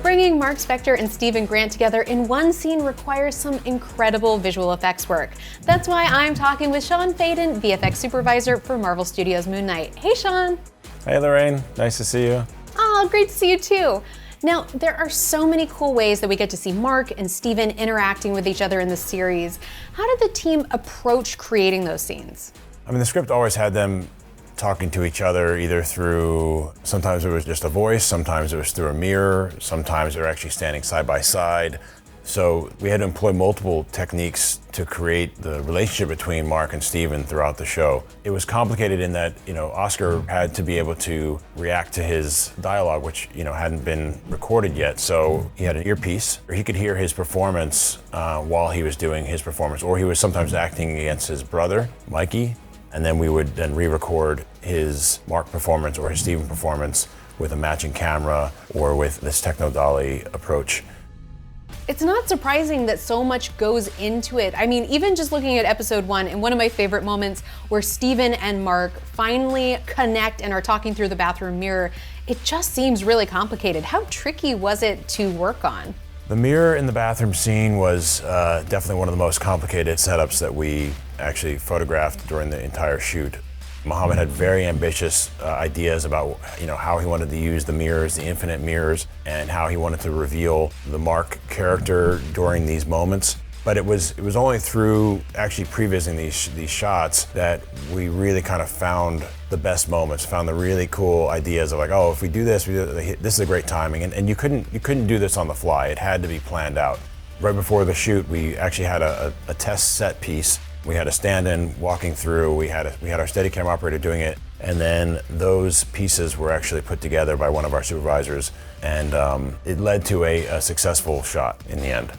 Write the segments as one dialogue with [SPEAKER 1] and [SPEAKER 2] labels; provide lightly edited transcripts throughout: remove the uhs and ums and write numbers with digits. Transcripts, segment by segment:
[SPEAKER 1] Bringing Marc Spector and Stephen Grant together in one scene requires some incredible visual effects work. That's why I'm talking with Sean Faden, VFX supervisor for Marvel Studios' Moon Knight. Hey, Sean.
[SPEAKER 2] Hey, Lorraine. Nice to see you.
[SPEAKER 1] Oh, great to see you too. Now, there are so many cool ways that we get to see Marc and Stephen interacting with each other in the series. How did the team approach creating those scenes?
[SPEAKER 2] I mean, the script always had them talking to each other either through, sometimes it was just a voice, sometimes it was through a mirror, sometimes they were actually standing side by side. So we had to employ multiple techniques to create the relationship between Marc and Stephen throughout the show. It was complicated in that, Oscar had to be able to react to his dialogue, which, hadn't been recorded yet. So he had an earpiece, or he could hear his performance while he was doing his performance, or he was sometimes acting against his brother, Mikey, and then we would then re-record his Marc performance or his Stephen performance with a matching camera or with this techno-dolly approach.
[SPEAKER 1] It's not surprising that so much goes into it. I mean, even just looking at episode 1, and one of my favorite moments where Stephen and Marc finally connect and are talking through the bathroom mirror, it just seems really complicated. How tricky was it to work on?
[SPEAKER 2] The mirror in the bathroom scene was definitely one of the most complicated setups that we actually photographed during the entire shoot. Mohammed had very ambitious ideas about how he wanted to use the mirrors, the infinite mirrors, and how he wanted to reveal the Marc character during these moments. But it was only through actually previsiting these shots that we really kind of found the best moments, found the really cool ideas of like, oh, if we do this, this is a great timing. And you couldn't do this on the fly. It had to be planned out. Right before the shoot, we actually had a test set piece. We had a stand-in walking through. We had our Steadicam operator doing it, and then those pieces were actually put together by one of our supervisors, and it led to a successful shot in the end.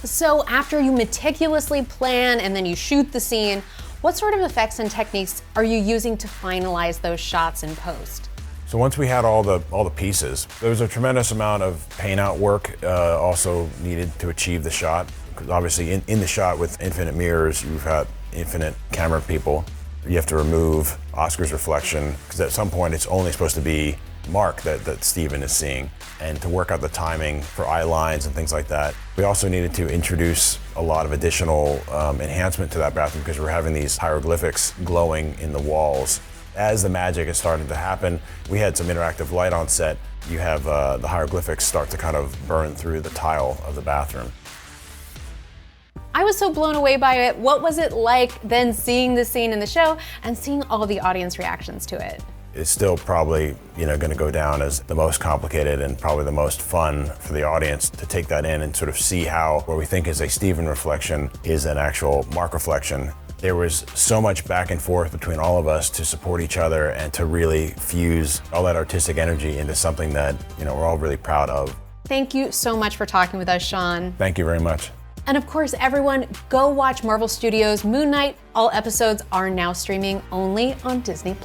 [SPEAKER 1] So after you meticulously plan and then you shoot the scene, what sort of effects and techniques are you using to finalize those shots in post?
[SPEAKER 2] So once we had all the pieces, there was a tremendous amount of paint out work also needed to achieve the shot. Because obviously in the shot with infinite mirrors, you've got infinite camera people. You have to remove Oscar's reflection, because at some point it's only supposed to be Marc that Stephen is seeing, and to work out the timing for eye lines and things like that. We also needed to introduce a lot of additional enhancement to that bathroom because we're having these hieroglyphics glowing in the walls. As the magic is starting to happen, we had some interactive light on set. You have the hieroglyphics start to kind of burn through the tile of the bathroom.
[SPEAKER 1] I was so blown away by it. What was it like then seeing the scene in the show and seeing all the audience reactions to it?
[SPEAKER 2] It's still probably going to go down as the most complicated and probably the most fun for the audience to take that in and sort of see how what we think is a Stephen reflection is an actual Marc reflection. There was so much back and forth between all of us to support each other and to really fuse all that artistic energy into something that we're all really proud of.
[SPEAKER 1] Thank you so much for talking with us, Sean.
[SPEAKER 2] Thank you very much.
[SPEAKER 1] And of course, everyone, go watch Marvel Studios' Moon Knight. All episodes are now streaming only on Disney+.